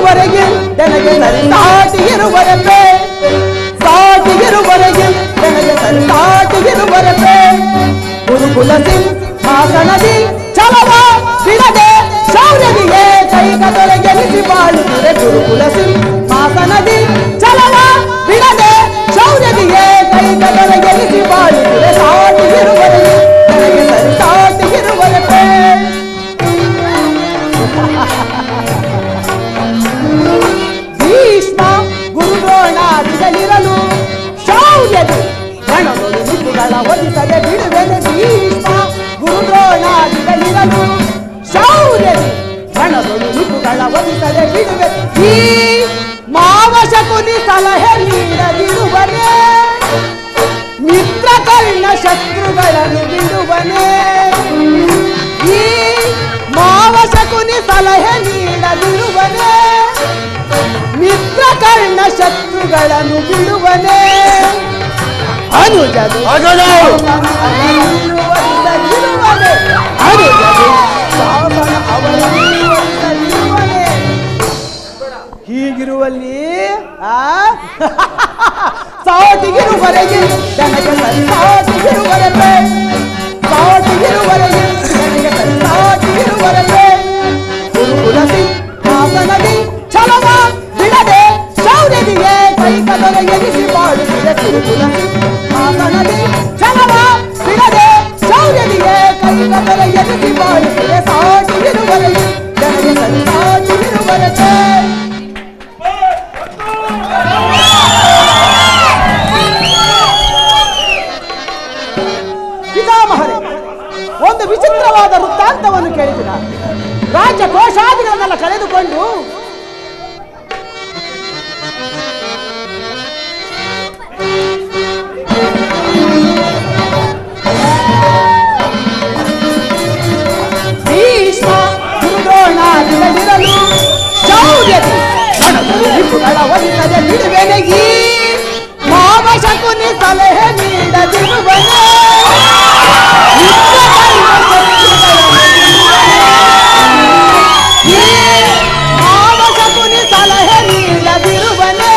ಇರುವರೆಗೆ ನನಗೆ ಸರಿಸಾಟಿ ಇರುವರೆಪೆ ಸಾಟಿ ಇರುವರೆಗೆ ನನಗೆ ಸರಿಸಾಟಿ ಇರುವರೆಪೆ ಗುರುಕುಲ ಸಿಂಹಾಸನದಿ ಛಲವ ಬಿಡದೆ ಶೌರ್ಯದಿಗೆ ಕೈಗದೊರೆ ಗೆಲ್ಲಿಸಿ ಬಾಳುತ್ತಿದೆ ಗುರುಕುಲ ಸಿಂಹಾಸನದಿ ಛಲವ ಬಿಡದೆ ಶೌರ್ಯದಿಗೆ ಕೈಗದೊರೆ ಗೆಲ್ಲಿಸಿ ಬಾಳುತ್ತಿದೆ ಸಾಟಿ ಇರುವರೆಗೆ ನನಗೆ ಸರಿಸಾಟಿ ಇರುವರೆಪೆ ಭೀಷ್ಮ ಗುರುದ್ರೋಣಾದಿಗಳಿರಲು ಶೌರ್ಯದಿ ಗಣಗಳು ನಿಪುಗಳ ಒದಿಸದೆ ಬಿಡುವೆನೆ ಭೀಷ್ಮ ಗುರುದ್ರೋಣಾದಿಗಳಿರಲು ಶೌರ್ಯದಿ ಗಣಗಳು ನಿಪುಗಳ ಒದಿಸದೆ ಬಿಡುವೆ ಈ ಮಾವಶಕುನಿ ಸಲಹೆ ನೀಡದಿರುವನೇ ಮಿತ್ರ ಕರ್ಣ ಶತ್ರುಗಳನ್ನು ಬಿಡುವನೇ ಈ ಮಾವಶಕುನಿ ಸಲಹೆ ನೀಡದಿರುವನೇ ಮಿತ್ರ ಕರ್ಣ ಶತ್ರುಗಳನ್ನು ಬಿಡುವನೇ ಅನುಜರು ಹೀಗಿರುವಲ್ಲಿ ಸಾಟಿಗಿರುವರೆಗೆ ನನಗೆ ಸಾಟಿಗಿರುವರೆಗೆ ಸಾಟಿಗಿರುವರೆಗೆ ನನಗೆ ಸಾಟಿಗಿರುವರೆಗೆ ಗುರುಕುಲ ಸಿಂಹಾಸನದಿ ಛಲವ ಬಿಡದೆ ಶೌರ್ಯದಿಗೆ ಕೈಗದೊರೆ ಗೆಲ್ಲಿಸಿ ಬಾಳುತ್ತಿದೆ ಗುರುಕುಲ ಸಿಂಹಾಸನದಿ ಛಲವ ಬಿಡದೆ ಶೌರ್ಯದಿಗೆ ಕೈಗದೊರೆ ಗೆಲ್ಲಿಸಿ ಬಾಳುತ್ತಿದೆ ಸಾಟಿಗಿರುವರೆಗೆ ನನಗೆ ಸಾಟಿಗಿರುವರೆಗೆ ಪಿತಾಮಹರೇ, ಒಂದು ವಿಚಿತ್ರವಾದ ವೃತ್ತಾಂತವನ್ನು ಕೇಳಿದಿರ. ರಾಜ್ಯ ಕೋಶಾದಿಗಳನ್ನೆಲ್ಲ ಕಳೆದುಕೊಂಡು ಭೀಷ್ಮ ಗುರುದ್ರೋಣಾದಿಗಳಿರಲು ಶೌರ್ಯದಿ ನಿಪುಗಳ ಒಲಿಸದೆ ಬಿಡುವೆನೆ ಈ ಮಾವಶಕುನಿ ಸಲಹೆ ನೀಡದಿರುವನೇ ಮಾವಶಕುನಿ ಸಲಹೆ ನೀಡದಿರುವನೇ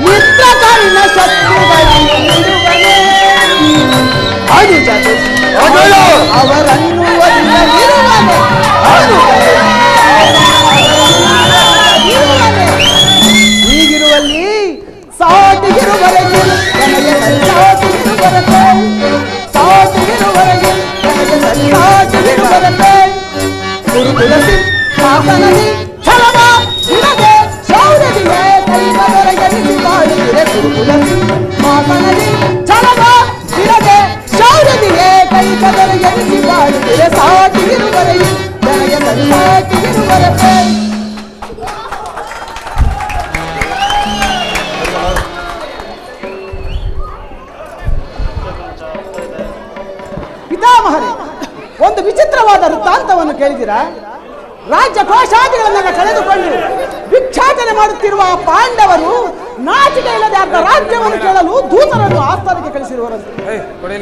ಮಿತ್ರ ಕರ್ಣ ಶತ್ರುಗಳನ್ನು ಬಿಡುವನೇ ಅನುಜರು ಅವರನ್ನು ಒಲಿಸದಿರುವನೇ ಹೀಗಿರುವಲ್ಲಿ ಸಾಟಿಗಿರುವರೆಗೆ ನನಗೆ ಸಾಟಿಗಿರುವರೆಗೆ ಸಾಟಿಗಿರುವರೆಗೆ ನನಗೆ ಸಾಟಿಗಿರುವರೆಗೆ ಗುರುಕುಲ ಸಿಂಹಾಸನದಿ ಛಲವ ಬಿಡದೆ ಶೌರ್ಯದಿಗೆ ಕೈಗದೊರೆ ಗೆಲ್ಲಿಸಿ ಬಾಳುತ್ತಿದೆ ಗುರುಕುಲ ಸಿಂಹಾಸನದಿ ಛಲವ ಬಿಡದೆ ಶೌರ್ಯದಿಗೆ ಕೈಗದೊರೆ ಗೆಲ್ಲಿಸಿ ಬಾಳುತ್ತಿದೆ ಸಾಟಿಗಿರುವರೆಗೆ ನನಗೆ ಸಾಟಿಗಿರುವರೆಗೆ ಪಿತಾಮಹರೇ, ಒಂದು ವಿಚಿತ್ರವಾದ ವೃತ್ತಾಂತವನ್ನು ಕೇಳಿದಿರಾ. ರಾಜ್ಯ ಕೋಶಾದಿಗಳನ್ನೆಲ್ಲ ಕಳೆದುಕೊಂಡು ಭಿಕ್ಷಾಟನೆ ಮಾಡುತ್ತಿರುವ ಪಾಂಡವರು ನಾಚಿಕೆ ಇಲ್ಲದೆ ಅರ್ಧ ರಾಜ್ಯವನ್ನು ಕೇಳಲು ದೂತರನ್ನು ಆಸ್ಥಾನಕ್ಕೆ ಕಳಿಸಿರುವರಂತೆ.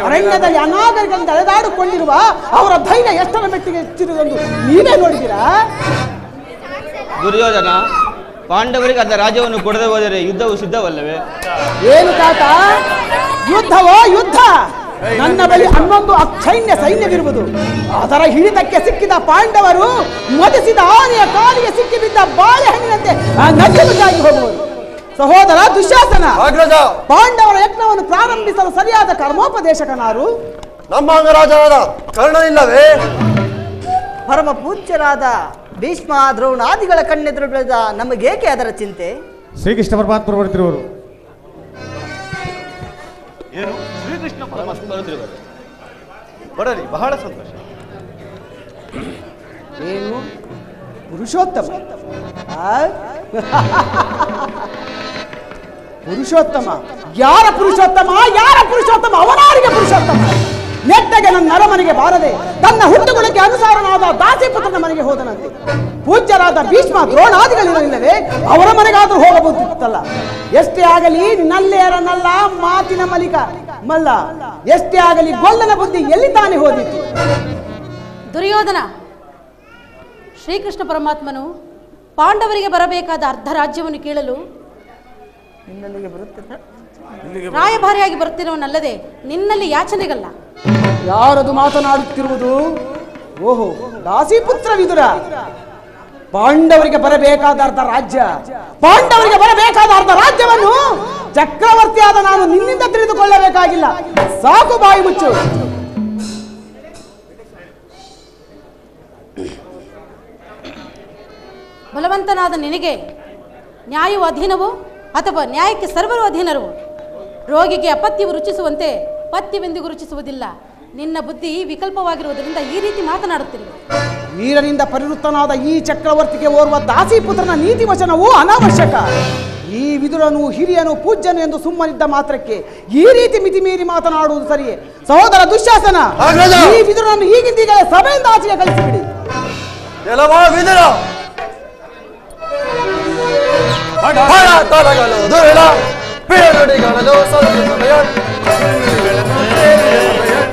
ಅರಣ್ಯದಲ್ಲಿ ಅನಾಗರಿಕರಿಂದ ಅಲೆದಾಡಿಕೊಂಡಿರುವ ಅವರ ಧೈರ್ಯ ಎಷ್ಟರ ಮಟ್ಟಿಗೆ ಹೆಚ್ಚಿರುವುದೆಂದು ನೀವೇ ನೋಡಿದ್ದೀರಾ. ದುರ್ಯೋಧನ ಪಾಂಡವರಿಗೆ ಅರ್ಧ ರಾಜ್ಯವನ್ನು ಕೊಡದೆ ಹೋದರೆ ಯುದ್ಧವು ಸಿದ್ಧವಲ್ಲವೇ? ಏನು ತಾತ, ಯುದ್ಧವೋ ಯುದ್ಧ. ನನ್ನ ಬಳಿ 11 ಅಕ್ಷೈನ್ಯ ಸೈನ್ಯವಿರುವುದು. ಅದರ ಹಿಡಿತಕ್ಕೆ ಸಿಕ್ಕಿದ ಪಾಂಡವರು ಮದಿಸಿದ ಆನೆಯ ಕಾಲಿಗೆ ಸಿಕ್ಕಿಬಿದ್ದ ಬಾಳೆಹಣ್ಣಿನಂತೆ ನಜ್ಜುಮುಜ್ಜಾಗಿ ಹೋಗುವರು. ಸಹೋದರ ದುಶ್ಯಾಸನ, ಪಾಂಡವರ ಯಜ್ಞವನ್ನು ಪ್ರಾರಂಭಿಸಲು ಸರಿಯಾದ ಕರ್ಮೋಪದೇಶಕನಾರು ನಮ್ಮ ಅಂಗರಾಜನಾದ ಕರ್ಣನಿಲ್ಲವೇ? ಪರಮ ಪೂಜ್ಯರಾದ ಭೀಷ್ಮ ದ್ರೋಣಾದಿಗಳ ಕಣ್ಣೆದುರು ಬೆಳೆದ ನಮಗೇಕೆ ಅದರ ಚಿಂತೆ? ಶ್ರೀಕೃಷ್ಣ ಪರಮಾತ್ಮರು ಬರುತ್ತಿರುವರು. ಏನು ಶ್ರೀಕೃಷ್ಣ ಪರಮಾತ್ಮ ಬರುತ್ತಿರುವರು? ಬರಲಿ, ಬಹಳ ಸಂತೋಷ. ಏನು ಪುರುಷೋತ್ತಮ? ಪುರುಷೋತ್ತಮ? ಯಾರ ಪುರುಷೋತ್ತಮ? ಯಾರ ಪುರುಷೋತ್ತಮ? ಅವನಾರಿಗೆ ಪುರುಷೋತ್ತಮ. ನೆಟ್ಟಗೆ ನನ್ನ ಅರಮನೆಗೆ ಬಾರದೆ ತನ್ನ ಹುಟ್ಟುಗುಳಕ್ಕೆ ಅನುಸಾರನಾದ ದಾಸಿಪುತ್ರನ ಮನೆಗೆ ಹೋದನಂತೆ. ಪೂಜ್ಯರಾದ ಭೀಷ್ಮ ದ್ರೋಣಾದಿಗಳಿರಲಿಲ್ಲವೇ? ಅವರ ಮನೆಗಾದರೂ ಹೋಗಬಹುದಿತ್ತಲ್ಲ. ಎಷ್ಟೇ ಆಗಲಿ ನಲ್ಲೆಯರನಲ್ಲ ಮಾತಿನ ಮಲಿಕ ಮಲ್ಲ. ಎಷ್ಟೇ ಆಗಲಿ ಗೊಲ್ಲನ ಬುದ್ಧಿ ಎಲ್ಲಿ ತಾನೇ ಹೋದಿತ್ತು? ದುರ್ಯೋಧನ, ಶ್ರೀಕೃಷ್ಣ ಪರಮಾತ್ಮನು ಪಾಂಡವರಿಗೆ ಬರಬೇಕಾದ ಅರ್ಧ ರಾಜ್ಯವನ್ನು ಕೇಳಲು ನಿನ್ನಲ್ಲಿಗೆ ಬರುತ್ತಿಲ್ಲ. ರಾಯಭಾರಿಯಾಗಿ ಬರುತ್ತಿರುವನಲ್ಲದೆ ನಿನ್ನಲ್ಲಿ ಯಾಚನೆಗಲ್ಲ. ಯಾರದು ಮಾತನಾಡುತ್ತಿರುವುದು? ಓಹೋ, ದಾಸಿಪುತ್ರ ವಿದುರ. ಪಾಂಡವರಿಗೆ ಬರಬೇಕಾದ ಅರ್ಧ ರಾಜ್ಯ, ಪಾಂಡವರಿಗೆ ಬರಬೇಕಾದ ಅರ್ಧ ರಾಜ್ಯವನ್ನು ಚಕ್ರವರ್ತಿಯಾದ ನಾನು ನಿನ್ನಿಂದ ತಿಳಿದುಕೊಳ್ಳಬೇಕಾಗಿಲ್ಲ. ಸಾಕು, ಬಾಯಿ ಮುಚ್ಚು. ಬಲವಂತನಾದ ನಿನಗೆ ನ್ಯಾಯವು ಅಧೀನವೋ ಅಥವಾ ನ್ಯಾಯಕ್ಕೆ ಸರ್ವರು ಅಧೀನರು? ರೋಗಿಗೆ ಅಪತ್ಯವು ರುಚಿಸುವಂತೆ ಪಥ್ಯವೆಂದಿಗೂ ರುಚಿಸುವುದಿಲ್ಲ. ನಿನ್ನ ಬುದ್ಧಿ ವಿಕಲ್ಪವಾಗಿರುವುದರಿಂದ ಈ ರೀತಿ ಮಾತನಾಡುತ್ತಿರುವೆ. ವೀರನಿಂದ ಪರಿವೃತ್ತನಾದ ಈ ಚಕ್ರವರ್ತಿಗೆ ಓರ್ವ ದಾಸಿಪುತ್ರನ ನೀತಿ ವಚನವೂ ಅನಾವಶ್ಯಕ. ಈ ವಿದುರನು ಹಿರಿಯನು ಪೂಜ್ಯನು ಎಂದು ಸುಮ್ಮನಿದ್ದ ಮಾತ್ರಕ್ಕೆ ಈ ರೀತಿ ಮಿತಿಮೀರಿ ಮಾತನಾಡುವುದು ಸರಿಯೇ? ಸಹೋದರ ದುಶ್ಯಾಸನ, ಈ ವಿದುರನನ್ನು ಈಗಿಂದೀಗಲೇ ಸಭೆಯಿಂದ ಆಚೆಗೆ ಕಳಿಸಿಬಿಡಿ. ಎಲ್ಲವಾ ವಿದುರ, ತೊಲಗಲು ದುರುಳ ಪಿಡುನುಡಿಗಳಲು ಸ್ವಲ್ಪ ಸಮಯ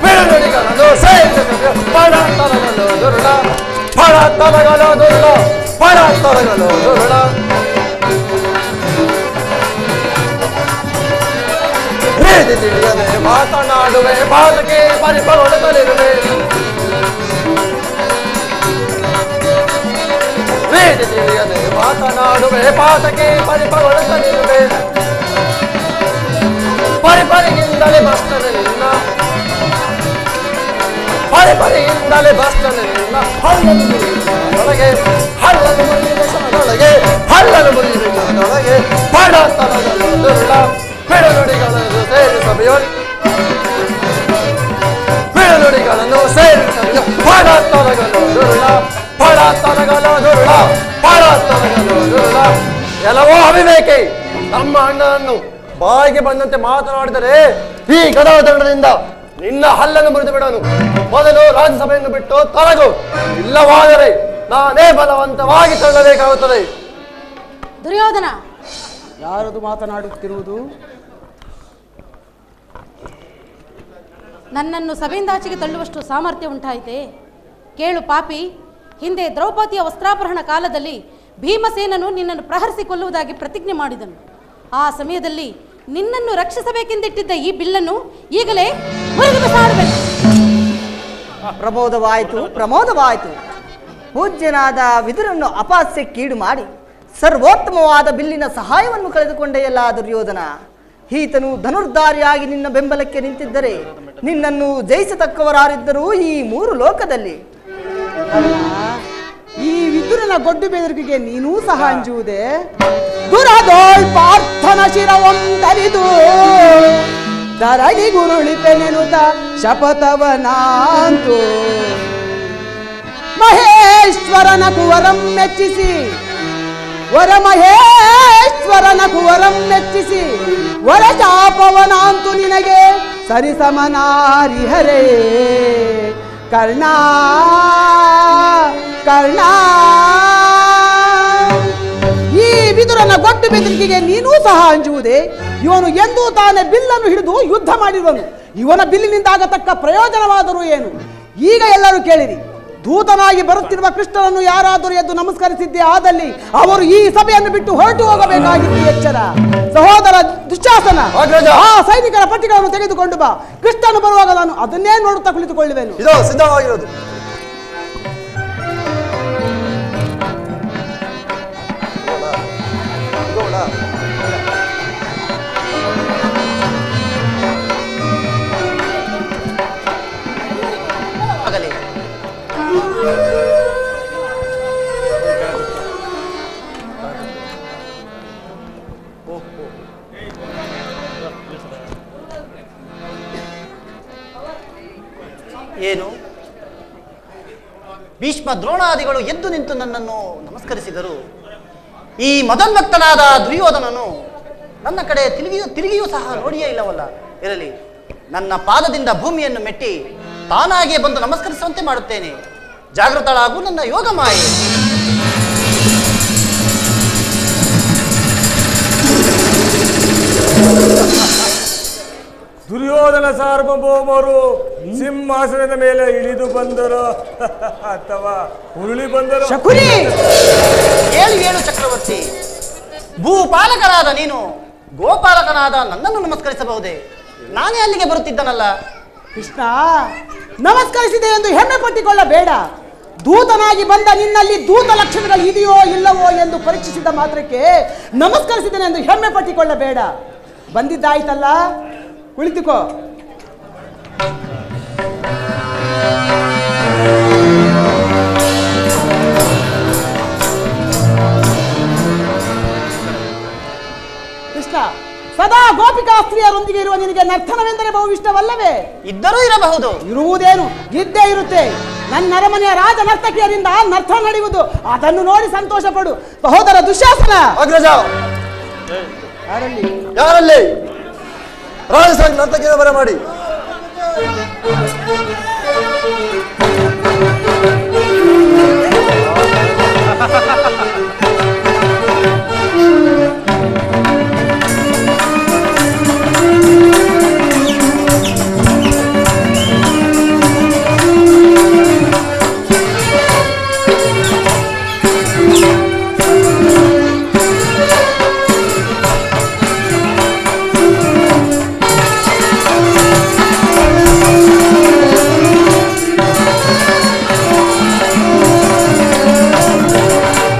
ಪಿಡುನುಡಿಗಳಲು ಸೇರಿದ ಸಮಯ ಪಡ ತೊಲಗಲು ದುರುಳ ಪಡ ತೊಲಗಲು ದುರುಳ ಪಡ ತೊಲಗಲು ದುರುಳ ರೀತಿ ತಿಳಿಯದೆ ಮಾತನಾಡುವೆ ಬಾಲಕೆ ಪರಿಪರೊಡಲಿರುವೆ ರೀತಿ ತಿಳಿಯದೆ ಮಾತನಾಡುವೆ ಪಾತಕ್ಕೆ ಪರಿಪರೊಡಲಿರುವೆ ಪರಿಪರಿಗಿಂದಲೇ ಬಸ್ತನೆ ನಿನ್ನ ಪರಿಪರಿಗಿಂದಲೇ ಬಸ್ತನೆ ನಿನ್ನ ಹಳ್ಳನು ಮುರಿಯುವುದರೊಳಗೆ ಹಳ್ಳನು ಮುರಿಯುವುದರೊಳಗೆ ಹಳ್ಳನು ಮುರಿಯುವುದರೊಳಗೆ ಪಡ ತಲಗಲು ದುರುಳ ಪಿಡುನುಡಿಗಳನ್ನು ಸೇರಿಸಬೇಕು ಪಿಡುನುಡಿಗಳನ್ನು ಸೇರಿಸಬೇಕು ಪಡ ತಲಗಲು ದುರುಳ ಪಡ ತಲಗಲು ದುರುಳ ಪಡ ತಲಗಲು ದುರುಳ. ಎಲ್ಲವೋ ಅವಿವೇಕಿ, ನಮ್ಮ ಅಣ್ಣನನ್ನು ಬಾಯಿಗೆ ಬಂದಂತೆ ಮಾತನಾಡಿದರೆ ಈ ಗದಾದಂಡದಿಂದ ನಿನ್ನ ಹಲ್ಲನ್ನು ಮುರಿದು ಬಿಡೋನು. ಮೊದಲು ರಾಜ್ಯಸಭೆಯನ್ನು ಬಿಟ್ಟು ತೊಲಗು, ಇಲ್ಲವಾದರೆ ನಾನೇ ಬಲವಂತವಾಗಿ ತಳ್ಳಬೇಕಾಗುತ್ತದೆ. ದುರ್ಯೋಧನ, ಯಾರದು ಮಾತನಾಡುತ್ತಿರುವುದು? ನನ್ನನ್ನು ಸಭೆಯಿಂದಾಚೆಗೆ ತಳ್ಳುವಷ್ಟು ಸಾಮರ್ಥ್ಯ ಉಂಟಾಯಿತೆ? ಕೇಳು ಪಾಪಿ, ಹಿಂದೆ ದ್ರೌಪದಿಯ ವಸ್ತ್ರಾಪಹರಣ ಕಾಲದಲ್ಲಿ ಭೀಮಸೇನನು ನಿನ್ನನ್ನು ಪ್ರಹರಿಸಿ ಕೊಲ್ಲುವುದಾಗಿ ಪ್ರತಿಜ್ಞೆ ಮಾಡಿದನು. ಆ ಸಮಯದಲ್ಲಿ ನಿನ್ನನ್ನು ರಕ್ಷಿಸಬೇಕೆಂದಿಟ್ಟಿದ್ದ ಈ ಬಿಲ್ಲನ್ನು ಈಗಲೇ ಮುರಿದು ಬಿಸಾಡಬೇಕು. ಪ್ರಮೋದವಾಯಿತು. ಪೂಜ್ಯನಾದ ವಿದುರನ್ನು ಅಪಹಾಸ್ಯಕ್ಕೀಡು ಮಾಡಿ ಸರ್ವೋತ್ತಮವಾದ ಬಿಲ್ಲಿನ ಸಹಾಯವನ್ನು ಕಳೆದುಕೊಂಡೆಯಲ್ಲ ದುರ್ಯೋಧನ. ಈತನು ಧನುರ್ಧಾರಿಯಾಗಿ ನಿನ್ನ ಬೆಂಬಲಕ್ಕೆ ನಿಂತಿದ್ದರೆ ನಿನ್ನನ್ನು ಜಯಿಸತಕ್ಕವರಾರಿದ್ದರೂ ಈ ಮೂರು ಲೋಕದಲ್ಲಿ. ಈ ವಿದುರನ ಗೊಡ್ಡು ಬೆದರಿಕೆಗೆ ನೀನೂ ಸಹ ಅಂಜುವುದೇ? ದುರದೋಳ್ ಪಾರ್ಥನ ಶಿರವೊಂದರಿದು ಧರಣಿ ಗುರುಳಿಪೆನೆನುತ ಶಪಥವನಾಂತು ಮಹೇಶ್ವರನ ಕುವರಂ ಮೆಚ್ಚಿಸಿ ಮಹೇಶ್ವರನ ಕುವರಂ ಮೆಚ್ಚಿಸಿ ವರ ಶಾಪವನಾಂತು ನಿನಗೆ ಸರಿಸಮನಾರಿಹರೇ ಕರ್ಣ ಕರ್ಣ. ಈ ವಿದುರನ ಗೊಡ್ಡು ಬೆದರಿಕೆಗೆ ನೀನೂ ಸಹ ಅಂಜುವುದೇ? ಇವನು ಎಂದೂ ತಾನೇ ಬಿಲ್ಲನ್ನು ಹಿಡಿದು ಯುದ್ಧ ಮಾಡಿರುವನು. ಇವನ ಬಿಲ್ಲಿನಿಂದಾಗತಕ್ಕ ಪ್ರಯೋಜನವಾದರೂ ಏನು? ಈಗ ಎಲ್ಲರೂ ಕೇಳಿರಿ. ದೂತನಾಗಿ ಬರುತ್ತಿರುವ ಕೃಷ್ಣನನ್ನು ಯಾರಾದರೂ ಎದ್ದು ನಮಸ್ಕರಿಸಿದ್ದೇ ಆದಲ್ಲಿ ಅವರು ಈ ಸಭೆಯನ್ನು ಬಿಟ್ಟು ಹೊರಟು ಹೋಗಬೇಕಾಗಿತ್ತು. ಎಚ್ಚರ ಸಹೋದರ ದುಶ್ಯಾಸನ, ಆ ಸೈನಿಕರ ಪಟ್ಟಿಗಳನ್ನು ತೆಗೆದುಕೊಂಡು ಬಾ. ಕೃಷ್ಣನು ಬರುವಾಗ ನಾನು ಅದನ್ನೇ ನೋಡುತ್ತಾ ಕುಳಿತುಕೊಳ್ಳುವೆನು. ಇದು ಸಿದ್ಧವಾಗಿರೋದು. ಏನು ಭೀಷ್ಮ ದ್ರೋಣಾದಿಗಳು ಎದ್ದು ನಿಂತು ನನ್ನನ್ನು ನಮಸ್ಕರಿಸಿದರು. ಈ ಮದೋನ್ಮತ್ತನಾದ ದುರ್ಯೋಧನನು ನನ್ನ ಕಡೆ ತಿರುಗಿಯೂ ಸಹ ನೋಡಿಯೇ ಇಲ್ಲವಲ್ಲ. ಇರಲಿ, ನನ್ನ ಪಾದದಿಂದ ಭೂಮಿಯನ್ನು ಮೆಟ್ಟಿ ತಾನಾಗಿಯೇ ಬಂದು ನಮಸ್ಕರಿಸುವಂತೆ ಮಾಡುತ್ತೇನೆ. ಜಾಗೃತಳಾಗು ನನ್ನ ಯೋಗ ಮಾಯೆ. ದುರ್ಯೋಧನ ದುರ್ಯೋಧನ ಸಾರ್ವಭೌಮರು ಸಿಂಹಾಸನದ ಮೇಲೆ ಇಳಿದು ಬಂದರು ಅಥವಾ ಉರುಳಿ ಬಂದರು? ಶಕುನಿ, ಹೇಳು ಚಕ್ರವರ್ತಿ. ಭೂಪಾಲಕರಾದ ನೀನು ಗೋಪಾಲಕನಾದ ನನ್ನನ್ನು ನಮಸ್ಕರಿಸಬಹುದೇ? ನಾನೇ ಅಲ್ಲಿಗೆ ಬರುತ್ತಿದ್ದನಲ್ಲ. ಕೃಷ್ಣ, ನಮಸ್ಕರಿಸಿದೆ ಎಂದು ಹೆಮ್ಮೆ ಪಟ್ಟಿಕೊಳ್ಳಬೇಡ. ದೂತನಾಗಿ ಬಂದ ನಿನ್ನಲ್ಲಿ ದೂತ ಲಕ್ಷಣಗಳು ಇದೆಯೋ ಇಲ್ಲವೋ ಎಂದು ಪರೀಕ್ಷಿಸಿದ ಮಾತ್ರಕ್ಕೆ ನಮಸ್ಕರಿಸಿದ್ದೇನೆ ಎಂದು ಹೆಮ್ಮೆ ಪಟ್ಟಿಕೊಳ್ಳಬೇಡ. ಬಂದಿದ್ದಾಯ್ತಲ್ಲ, ಕುಳಿತುಕೋ. ಕೃಷ್ಣ, ಸದಾ ಗೋಪಿಕಾಸ್ತ್ರೀಯರೊಂದಿಗೆ ಇರುವ ನಿನಗೆ ನರ್ತನವೆಂದರೆ ಬಹು ಇಷ್ಟವಲ್ಲವೇ? ಇದ್ದರೂ ಇರಬಹುದು. ಇರುವುದೇನು, ಇದ್ದೇ ಇರುತ್ತೆ. ನನ್ನ ಅರಮನೆಯ ರಾಜ ನರ್ತಕಿಯರಿಂದ ನರ್ತನ ನಡೆಯುವುದು, ಅದನ್ನು ನೋಡಿ ಸಂತೋಷ ಪಡು. ಸಹೋದರ ದುಶ್ಯಾಸನ, ಅಗ್ರಜ, ಯಾರಲ್ಲಿ ರಾಜಸಾಗಿ ನರ್ತಕಿಯ ಬರ ಮಾಡಿ.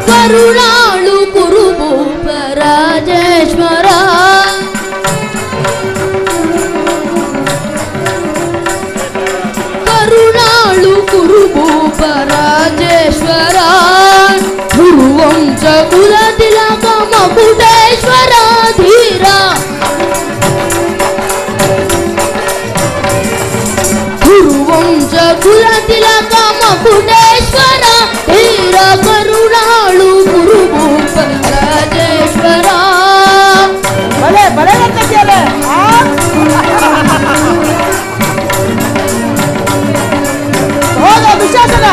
ಕರುಣಾಳು ಕುರುಭೂಪ ರಾಜೇಶ್ವರ, ಕರುಣಾಳು ಕುರುಭೂಪ ರಾಜೇಶ್ವರ, ಗುರುವಂಶ ಕುಲ ತಿಲಕ ಮಕುಟೇಶ್ವರ ಧೀರ, ಗುರುವಂಶ ಕುಲ ತಿಲಕ ಮಕುಟೇಶ್ವರ ಧೀರ, ಕರುಣಾಳು ಕುರುಭೂಪ ರಾಜೇಶ್ವರ. ಬಲೆ ಬಲೆ ನರ್ತಕಿಯರೇ, ಸಹೋದರ ದುಶ್ಯಾಸನ,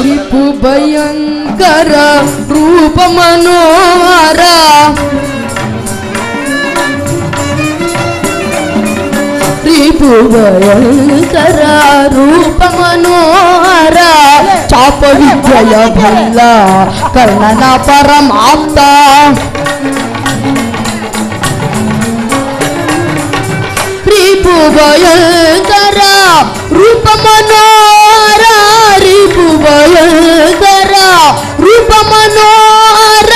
ರಿಪು ಭಯಂಕರ ರೂಪ ಮನೋಹರ, ರಿಪು ಭಯಂಕರ ರೂಪ ಮನೋಹರ, ಚಾಪ ವಿಜಯ ಬಲ್ಲ ಕರ್ಣನ ಪರಮಾಪ್ತ, ರಿಪು ಭಯಂಕರ ರೂಪ ಮನೋಹರ, ರಿಪು ಭಯಂಕರ ರೂಪ ಮನೋಹರ,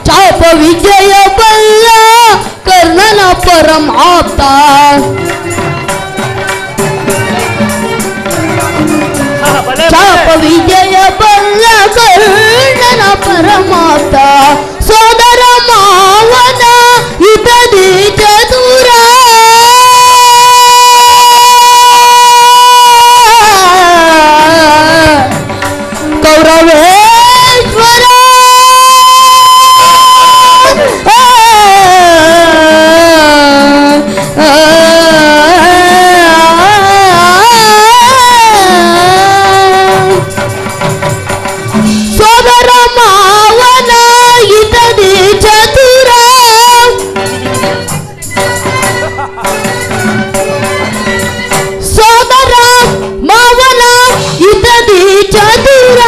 ಚಾಪ ವಿಜಯ ಬಲ್ಲ ಕರ್ಣನ ಪರಮಾಪ್ತ, ಚಾಪ ವಿಜಯ ಬಲ್ಲ ಕರ್ಣನ ಪರಮಾಪ್ತ, ಸೋದರ ಮಾವನ ಹಿತದಿ ಚತುರ, ಕೌರವೇಶ್ವರ, ಸೋದರ ಮಾವನ ಹಿತದಿ ಚತುರ, ಸೋದರ ಮಾವನ ಹಿತದಿ ಚತುರ,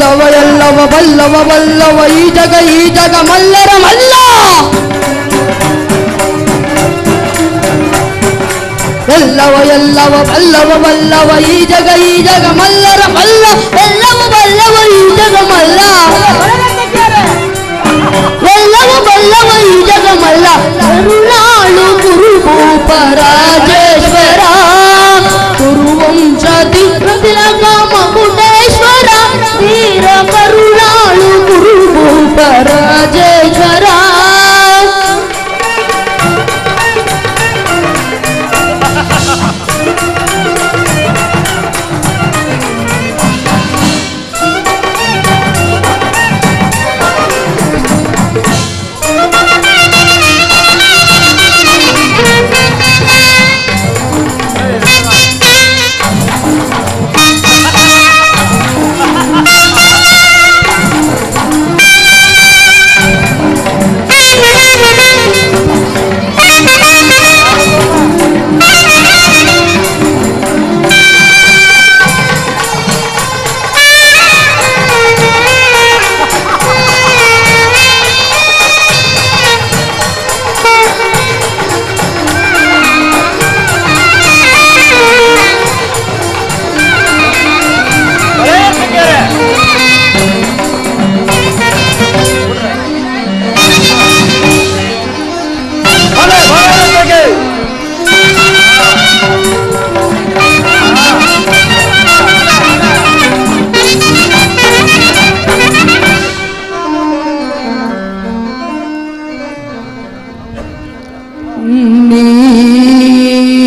ಎಲ್ಲವ ಎಲ್ಲವ ಬಲ್ಲವ ಬಲ್ಲವ ಈ ಜಗ ಮಲ್ಲರ ಮಲ್ಲ ಎಲ್ಲವ ಎಲ್ಲವ ಬಲ್ಲವ ಬಲ್ಲವ ಈ ಜಗ ಮಲ್ಲರ ಮಲ್ಲ ಎಲ್ಲವ ಬಲ್ಲವ ಈ ಜಗ ಮಲ್ಲ ಎಲ್ಲವ ಬಲ್ಲವ ಈ ಜಗ ಮಲ್ಲ ಕರುಣಾಳು ಕುರುಭೂಪ ರಾಜೇಶ್ವರ ಕುರುವಂಶ ತಿಲಕ ಮಕುಟೇಶ್ವರ ವೀರ ಕರುಣಾಳು ಕುರುಭೂಪ ರಾಜೇಶ್ವರ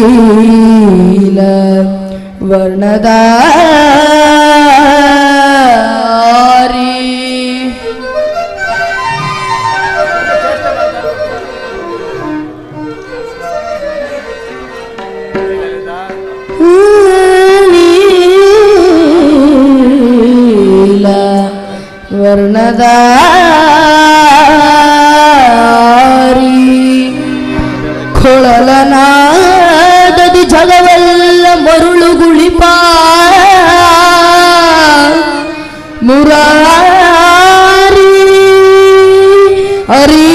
ನೀಲ ವರ್ಣದ ವರ್ಣದಾರಿ ಕೊಳಲನಾದದಿ ಜಗವೆಲ್ಲ ಮರುಳು ಗುಳಿಪ ಮುರಾರಿ ಹರಿ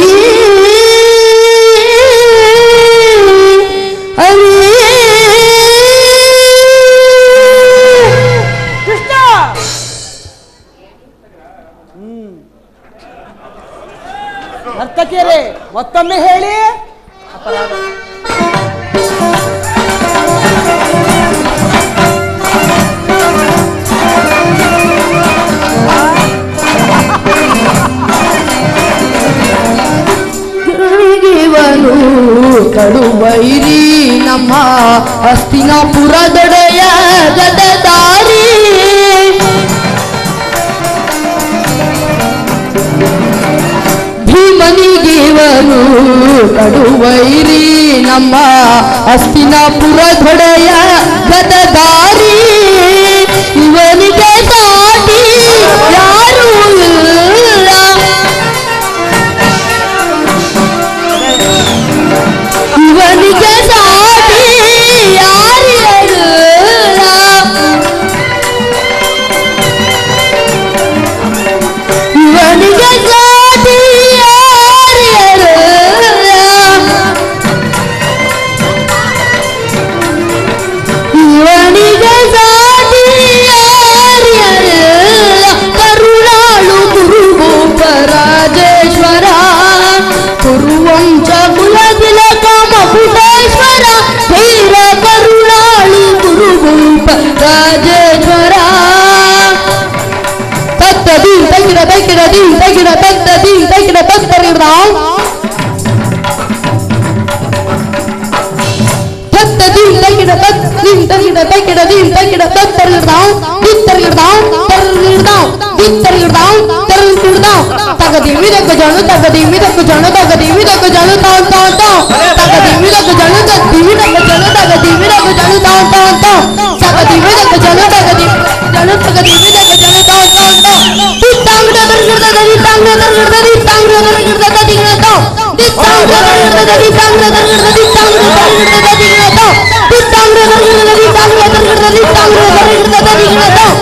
ನರ್ತಕಿಯರೇ ಮತ್ತೊಮ್ಮೆ ಹೇಳಿ. ಇವನು ಕಡುವೈರಿ ನಮ್ಮ ಹಸ್ತಿನಾಪುರದೊಡೆಯ ಗದದಾರಿ ಭೀಮನಿಗಿವನು ಕಡುವೈರಿ ನಮ್ಮ ಹಸ್ತಿನಾಪುರದೊಡೆಯ ಗದದಾರಿ ಇವನಿಗೆ ಸಾಟಿ ಯಾರೂ ಇಲ್ಲ ಇವನಿಗೆ ಸಾಟಿ ಯಾರಿಲ್ಲ ಇವನಿಗೆ ಸಾಟಿ ಯಾರಿಲ್ಲ ಇವನಿಗೆ ಸಾಟಿ ಯಾರಿಲ್ಲ ಕರುಣಾಳು ಗುರುಭೂಪ ರಾಜೇಶ್ವರ ಕುರುವಂಶ ಕುಲತಿಲಕ ಮಕುಟೇಶ್ವರ ಧೀರ ಕರುಣಾಳು ಗುರುಭೂಪ ರಾಜೇಶ್ವರ ತತ್ತದಿ ತಗಿಡ ತಗಿಡದಿ ತಗಿಡ ತತ್ತದಿ ತಗಿಡ ತತ್ತರಿಡ್ದಾವ್ ತತ್ತದಿ ತಗಿಡ ತತ್ತಿ ತಗಿಡ ತಗಿಡದಿ ತಗಿಡ ತತ್ತರಿಡ್ದಾವ್ ತಿತ್ತರಿಡ್ದಾವ್ ತರಿಡ್ದಾವ್ ತಿತ್ತರಿಡ್ದಾವ್ ತರಿಡ್ದಾವ್ ತಗದಿ ಮಿದಕ ಜಣ ತಗದಿ ಮಿದಕ ಜಣ ತಗದಿ ಮಿದಕ ಜಣ ತಾವ್ ತಾವ್ ತಾವ್ ತಗದಿ ಮಿದಕ ಜಣ ತಗದಿ ಮಿದಕ ಜಣ ತಗದಿ ಮಿದಕ ಜಣ ತಾವ್ ತಾವ್ ತಾವ್ ತಗದಿ ಮಿದಕ ಜಣ ತಗದಿ ಜಣ ತಗದಿ ಮಿದಕ ಜಣ ತಾವ್ ತಾವ್ ತಾವ್ ತಿತ್ತಾಂಗ್ರ ದರ್ಗದದಿ ತಾಂಗ್ರ ದರ್ಗದದಿ ತಾಂಗ್ರ ದರ್ಗದದಿ ತಾವ್ ತಿತ್ತಾಂಗ್ರ ದರ್ಗದದಿ ತಾಂಗ್ರ ದರ್ಗದದಿ ತಾಂಗ್ರ ದರ್ಗದದಿ ತಾವ್ ತಿತ್ತಾಂಗ್ರ ದರ್ಗದದಿ ತಾಂಗ್ರ ದರ್ಗದದಿ ತಾಂಗ್ರ ದರ್ಗದದಿ ತಾವ್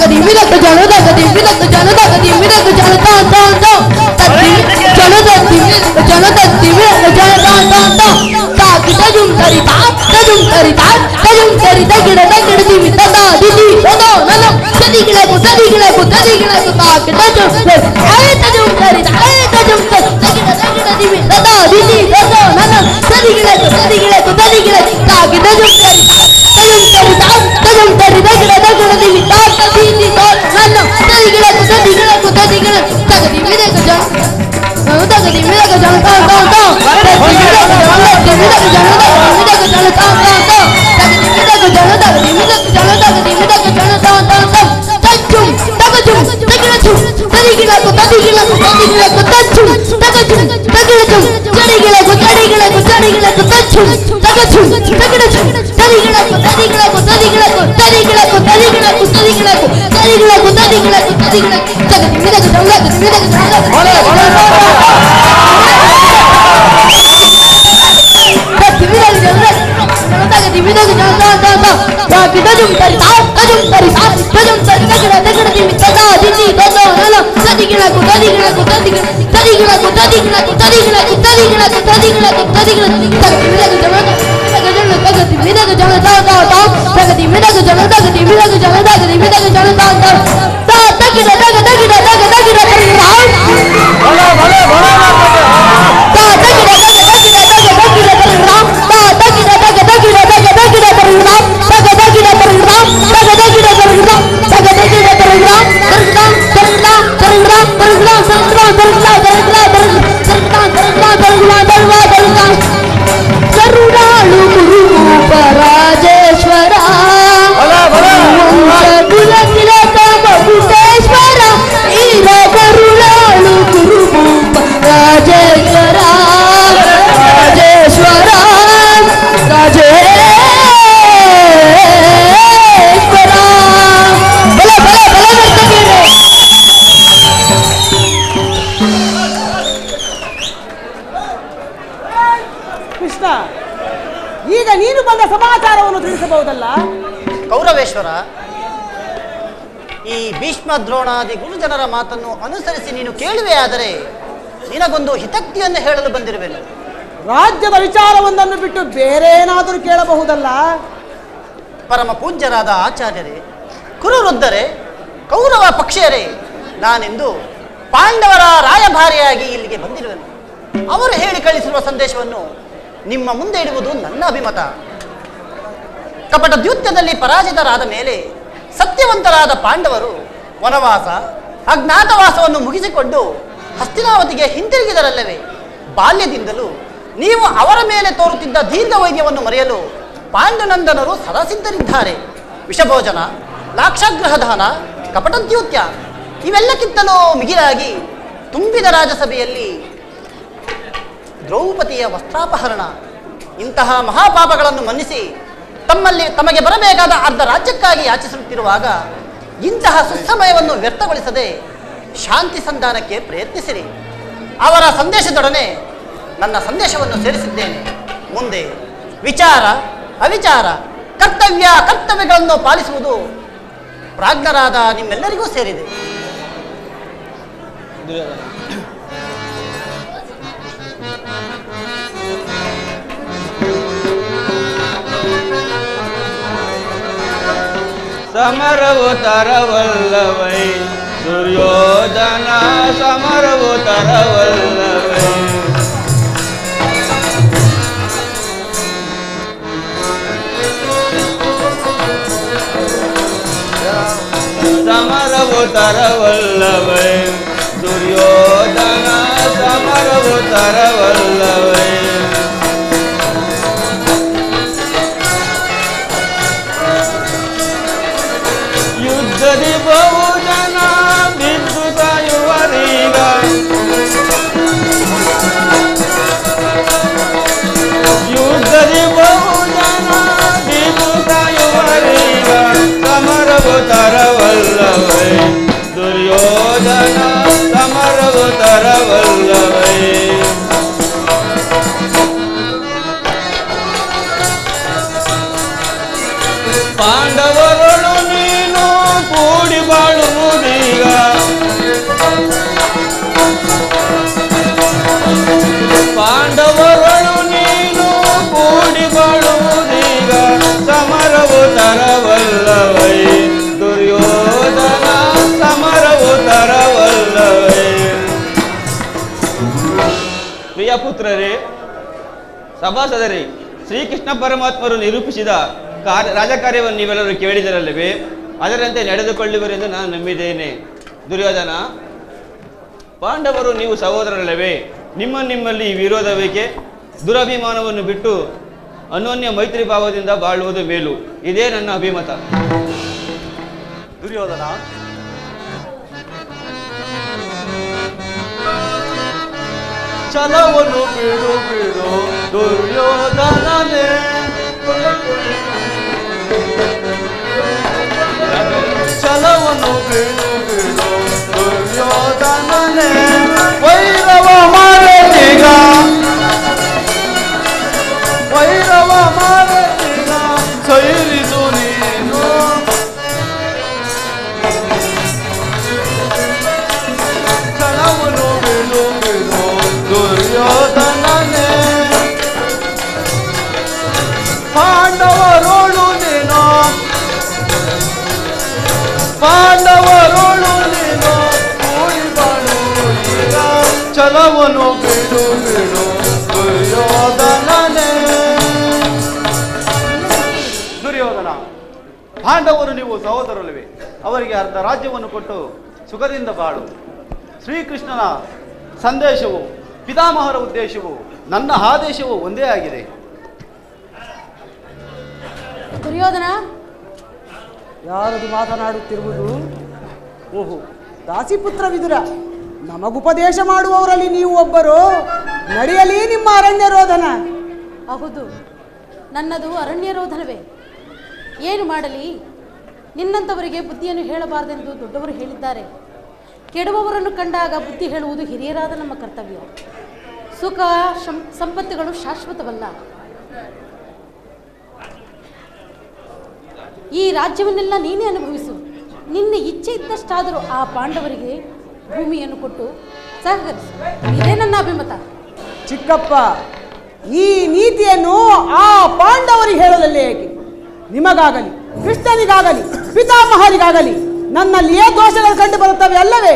ತಗದಿ ಮಿದಕ ಜನ ತಗದಿ ಮಿದಕ ಜನ ತಗದಿ ಮಿದಕ ಜನ ತಗದಿ ಜನ ತಗದಿ ಜನ ತಗದಿ ಮಿದಕ ಜನ ತಾಕಿ ತಜುಂ ತರಿತಾ ಗಿಡ ದಿವಿ ತದ ದಿದಿ ಓದೋ ನಲ ತದಿಗಿಳಕು ತಾಕಿ ತಜುಂ ತರಿತಾ ಗಿಡ ದಿವಿ ತದ ದಿದಿ ಓದೋ ನಲ ತದಿಗಿಳಕು ತಾಕಿ ತಜುಂ ತರಿತಾ ಗಿಡ ದಿವಿ ತಾಕ ದಿದಿ ನಲ ತದಿಗಿಳಕು ತಗದಿ ಮಿದಕ ಜನ ತಗದಿ ಮಿದಕ ಜನ ಈಗ ನೀನು ಬಂದ ಸಮಾಚಾರವನ್ನು ತಿಳಿಸಬಹುದಲ್ಲ? ಕೌರವೇಶ್ವರ, ಈ ಭೀಷ್ಮ ದ್ರೋಣಾದಿ ಗುರುಜನರ ಮಾತನ್ನು ಅನುಸರಿಸಿ ನೀನು ಕೇಳುವೆ ಆದರೆ ನಿನಗೊಂದು ಹಿತಕ್ತಿಯನ್ನು ಹೇಳಲು ಬಂದಿರುವೆನು. ರಾಜ್ಯದ ವಿಚಾರವೊಂದನ್ನು ಬಿಟ್ಟು ಬೇರೆ ಏನಾದರೂ ಕೇಳಬಹುದಲ್ಲ? ಪರಮ ಪೂಜ್ಯರಾದ ಆಚಾರ್ಯರೇ, ಕುರುವೃದ್ಧರೇ, ಕೌರವ ಪಕ್ಷಿಯರೇ, ನಾನೆಂದು ಪಾಂಡವರ ರಾಯಭಾರಿಯಾಗಿ ಇಲ್ಲಿಗೆ ಬಂದಿರುವೆನು. ಅವರು ಹೇಳಿ ಕಳಿಸಿರುವ ಸಂದೇಶವನ್ನು ನಿಮ್ಮ ಮುಂದೆ ಇಡುವುದು ನನ್ನ ಅಭಿಮತ. ಕಪಟ ದ್ಯೂತ್ಯದಲ್ಲಿ ಪರಾಜಿತರಾದ ಮೇಲೆ ಸತ್ಯವಂತರಾದ ಪಾಂಡವರು ವನವಾಸ ಅಜ್ಞಾತವಾಸವನ್ನು ಮುಗಿಸಿಕೊಂಡು ಹಸ್ತಿನಾವತಿಗೆ ಹಿಂತಿರುಗಿದರಲ್ಲವೇ? ಬಾಲ್ಯದಿಂದಲೂ ನೀವು ಅವರ ಮೇಲೆ ತೋರುತ್ತಿದ್ದ ದೀರ್ಘ ವೈದ್ಯವನ್ನು ಮರೆಯಲು ಪಾಂಡುನಂದನರು ಸದಾ ಸಿದ್ಧರಿದ್ದಾರೆ. ವಿಷಭೋಜನ, ಲಾಕ್ಷಾಗ್ರಹ ದಹನ, ಕಪಟದ್ಯೂತ್ಯ ಇವೆಲ್ಲಕ್ಕಿಂತಲೂ ಮಿಗಿಲಾಗಿ ತುಂಬಿದ ರಾಜಸಭೆಯಲ್ಲಿ ದ್ರೌಪದಿಯ ವಸ್ತ್ರಾಪಹರಣ, ಇಂತಹ ಮಹಾಪಾಪಗಳನ್ನು ಮನ್ನಿಸಿ ತಮಗೆ ಬರಬೇಕಾದ ಅರ್ಧ ರಾಜ್ಯಕ್ಕಾಗಿ ಯಾಚಿಸುತ್ತಿರುವಾಗ ಇಂತಹ ಸುಸಮಯವನ್ನು ವ್ಯರ್ಥಗೊಳಿಸದೆ ಶಾಂತಿ ಸಂಧಾನಕ್ಕೆ ಪ್ರಯತ್ನಿಸಿರಿ. ಅವರ ಸಂದೇಶದೊಡನೆ ನನ್ನ ಸಂದೇಶವನ್ನು ಸೇರಿಸಿದ್ದೇನೆ. ಮುಂದೆ ವಿಚಾರ ಅವಿಚಾರ ಕರ್ತವ್ಯಗಳನ್ನು ಪಾಲಿಸುವುದು ಪ್ರಾಜ್ಞರಾದ ನಿಮ್ಮೆಲ್ಲರಿಗೂ ಸೇರಿದೆ. ಸಮರವು ತರವಲ್ಲವೈ ದುರ್ಯೋಧನ, ಸಮರವು ತರವಲ್ಲವೈ. ಸಮರವು ತರವಲ್ಲವೈ ದುರ್ಯೋಧನ, ಸಮರವು ತರವಲ್ಲವೈ. ಯುದ್ಧದಿ ಬಹುಜನ ಬಿದ್ದು ಸಾಯುವರೀಗ, ಯುದ್ಧದಿ ಬಹುಜನ ಬಿದ್ದು ಸಾಯುವರೀಗ, ಸಮರವು ತರವಲ್ಲವೈ ದುರ್ಯೋಧನ, ಸಮರವು ತರವಲ್ಲವೈ. ಪಾಂಡವರೊಳು ನೀನು ಕೂಡಿ ಬಾ ತರವಲ್ಲವೈ ದುರ್ಯೋಧನ ಸಮರವು ತರವಲ್ಲವೈ. ಪ್ರಿಯ ಪುತ್ರರೇ, ಸಭಾಸದರೇ, ಶ್ರೀಕೃಷ್ಣ ಪರಮಾತ್ಮರು ನಿರೂಪಿಸಿದ ರಾಜಕಾರ್ಯವನ್ನು ನೀವೆಲ್ಲರೂ ಕೇಳಿದರಲ್ಲವೇ? ಅದರಂತೆ ನಡೆದುಕೊಳ್ಳುವರೆಂದು ನಾನು ನಂಬಿದ್ದೇನೆ. ದುರ್ಯೋಧನ, ಪಾಂಡವರು ನೀವು ಸಹೋದರರಲ್ಲವೇ? ನಿಮ್ಮಲ್ಲಿ ವಿರೋಧವೇಕೆ? ದುರಭಿಮಾನವನ್ನು ಬಿಟ್ಟು ಅನೋನ್ಯ ಮೈತ್ರಿ ಭಾವದಿಂದ ಬಾಳುವುದು ಮೇಲು. ಇದೇ ನನ್ನ ಅಭಿಮತ. ದುರ್ಯೋಧನ, ಛಲವನ್ನು ಬಿಡು ಬಿಡು ದುರ್ಯೋಧನನೇ, ಛಲವನ್ನು ಬಿಡು ಬಿಡು ದುರ್ಯೋಧನನೇ. ವೈರವ ಮಾರತೀಗ, ವೈರವ ಮಾರತೀಗ ಸೈರಿಸು ನೀನು. ಛಲವನ್ನು ಬಿಡು ಬಿಡು ದುರ್ಯೋಧನನೇ. ಪಾಂಡವರೋಳು ನೀನು, ಪಾಂಡವರೋಳು ನೀನು ಕೂಡಿ ಬಾಳು ಈಗ. ಛಲವನ್ನು ಬಿಡು ಬಿಡು ದುರ್ಯೋಧನನೇ. ದುರ್ಯೋಧನ, ಪಾಂಡವರು ನೀವು ಸಹೋದರರಲ್ಲವೇ? ಅವರಿಗೆ ಅರ್ಧ ರಾಜ್ಯವನ್ನು ಕೊಟ್ಟು ಸುಖದಿಂದ ಬಾಳು. ಶ್ರೀಕೃಷ್ಣನ ಸಂದೇಶವು, ಪಿತಾಮಹರ ಉದ್ದೇಶವು, ನನ್ನ ಆದೇಶವು ಒಂದೇ ಆಗಿದೆ. ದುರ್ಯೋಧನ, ಯಾರದು ಮಾತನಾಡುತ್ತಿರುವುದು? ಓಹೋ, ದಾಸಿಪುತ್ರ ವಿದುರ. ನಮಗುಪದೇಶ ಮಾಡುವವರಲ್ಲಿ ನೀವು ಒಬ್ಬರು. ನಡೆಯಲಿ ನಿಮ್ಮ ಅರಣ್ಯ ರೋಧನ. ಹೌದು, ನನ್ನದು ಅರಣ್ಯ ರೋಧನವೇ. ಏನು ಮಾಡಲಿ? ನಿನ್ನಂಥವರಿಗೆ ಬುದ್ಧಿಯನ್ನು ಹೇಳಬಾರದೆಂದು ದೊಡ್ಡವರು ಹೇಳಿದ್ದಾರೆ. ಕೆಡುವವರನ್ನು ಕಂಡಾಗ ಬುದ್ಧಿ ಹೇಳುವುದು ಹಿರಿಯರಾದ ನಮ್ಮ ಕರ್ತವ್ಯ. ಸುಖ ಸಂಪತ್ತುಗಳು ಶಾಶ್ವತವಲ್ಲ. ಈ ರಾಜ್ಯವನ್ನೆಲ್ಲ ನೀನೇ ಅನುಭವಿಸು. ನಿನ್ನ ಇಚ್ಛೆ ಇದ್ದಷ್ಟಾದರೂ ಆ ಪಾಂಡವರಿಗೆ ಭೂಮಿಯನ್ನು ಕೊಟ್ಟು ಸಹಕರಿಸು. ಇದೇ ನನ್ನ ಅಭಿಮತ. ಚಿಕ್ಕಪ್ಪ, ಈ ನೀತಿಯನ್ನು ಆ ಪಾಂಡವರಿಗೆ ಹೇಳಲಲ್ಲೇ ಏಕೆ? ನಿಮಗಾಗಲಿ, ಕೃಷ್ಣನಿಗಾಗಲಿ, ಪಿತಾಮಹರಿಗಾಗಲಿ ನನ್ನಲ್ಲಿಯೇ ದೋಷಗಳು ಕಂಡು ಬರುತ್ತವೆ ಅಲ್ಲವೇ?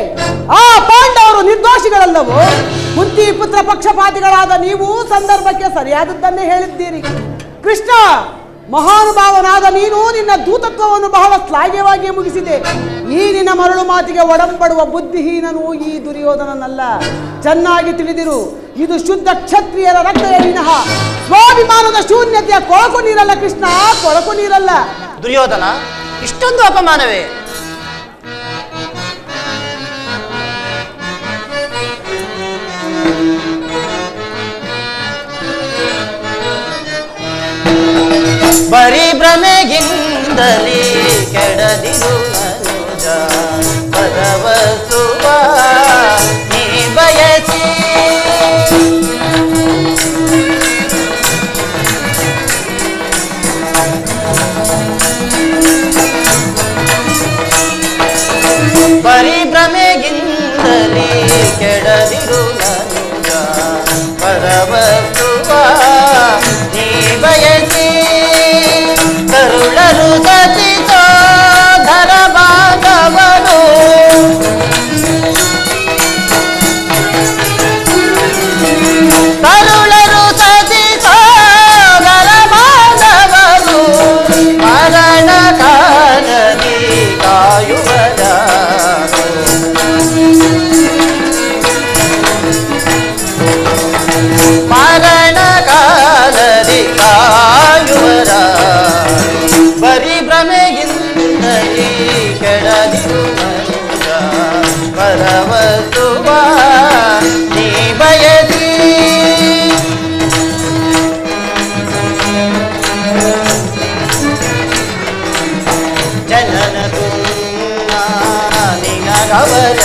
ಆ ಪಾಂಡವರು ನಿರ್ದೋಷಿಗಳಲ್ಲವೋ? ಕುಂತಿ ಪುತ್ರ ಪಕ್ಷಪಾತಿಗಳಾದ ನೀವು ಸಂದರ್ಭಕ್ಕೆ ಸರಿಯಾದದ್ದನ್ನೇ ಹೇಳಿದ್ದೀರಿ. ಕೃಷ್ಣ, ಮಹಾನುಭಾವನಾದ ನೀನು ನಿನ್ನ ದೂತತ್ವವನ್ನು ಬಹಳ ಶ್ಲಾಘ್ಯವಾಗಿ ಮುಗಿಸಿದೆ. ಈ ನಿನ್ನ ಮರಳು ಮಾತಿಗೆ ಒಡಂಬಡುವ ಬುದ್ಧಿಹೀನನು ಈ ದುರ್ಯೋಧನನಲ್ಲ. ಚೆನ್ನಾಗಿ ತಿಳಿದಿರು, ಇದು ಶುದ್ಧ ಕ್ಷತ್ರಿಯರ ರಕ್ತವೇ ವಿನಃ ಸ್ವಾಭಿಮಾನದ ಶೂನ್ಯತೆಯ ಕೊಳಕು ನೀರಲ್ಲ. ಕೃಷ್ಣ, ಕೊಳಕು ನೀರಲ್ಲ. ದುರ್ಯೋಧನ, ಇಷ್ಟೊಂದು ಅಪಮಾನವೇ? ಬರೀ ಭ್ರಮೆಗಿಂದಲೇ ಕೆಡದಿರು ಮನುಜ, ಪರವಸುವ ನೀ ಬಯಸಿ. ಬರೀ ಭ್ರಮೆಗಿಂದಲೇ ಕೆಡದಿರು ಮನುಜ, ಪರವಸುವ ನೀ ಬಯಸಿ. ಕರುಳರು ಸತಿಸೋ ಧರ ಭಾಗವನು, ಕರುಳರು ಸತಿಸೋ ಧರ ಭಾಗವನು. ಮರಣ ಕಾಲದಿ ಕಾಯುವರ, ಮರಣ ಕಾಲದಿ ಕಾಯುವರ. ಬರೀ ಭ್ರಮೆಗಿಂದಲೇ ಕೆಡದಿರು ಮನುಜ, ಪರವಸುವ ನೀ ಬಯಸಿ. ಜನನ ತುನ್ನ ನಿನಗವರ,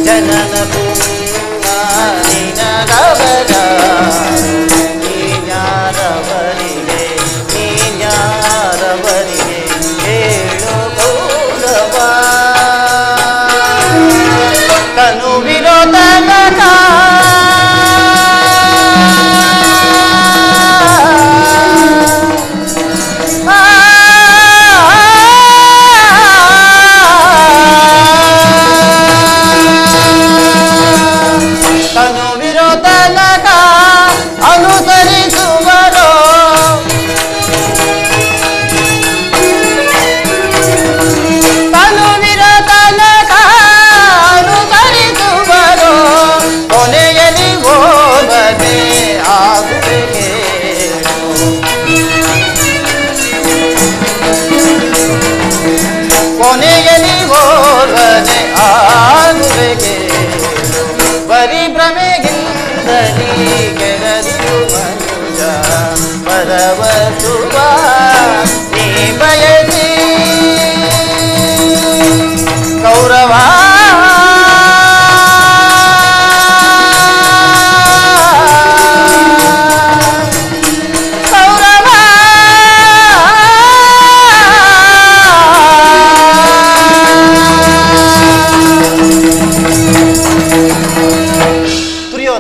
ಜನನ ಪುಣ್ಯ ನಿನಗವರ. ನೀನ್ಯಾರವರಿಗೆ ನೀನ್ಯಾರವರಿಗೆ ಹೇಳು ಗೌರವ. ತನು ವಿರೋಧನ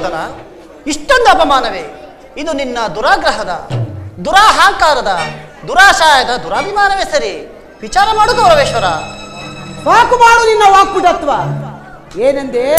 ದುರ್ಯೋಧನ, ಇಷ್ಟೊಂದು ಅಪಮಾನವೇ? ಇದು ನಿನ್ನ ದುರಾಗ್ರಹದ, ದುರಾಹಂಕಾರದ, ದುರಾಶಯದ ದುರಾಭಿಮಾನವೇ ಸರಿ. ವಿಚಾರ ಮಾಡು ಗೌರವೇಶ್ವರ. ಸಾಕು ಮಾಡು ನಿನ್ನ ವಾಕ್ಪುಟತ್ವ. ಏನೆಂದೇ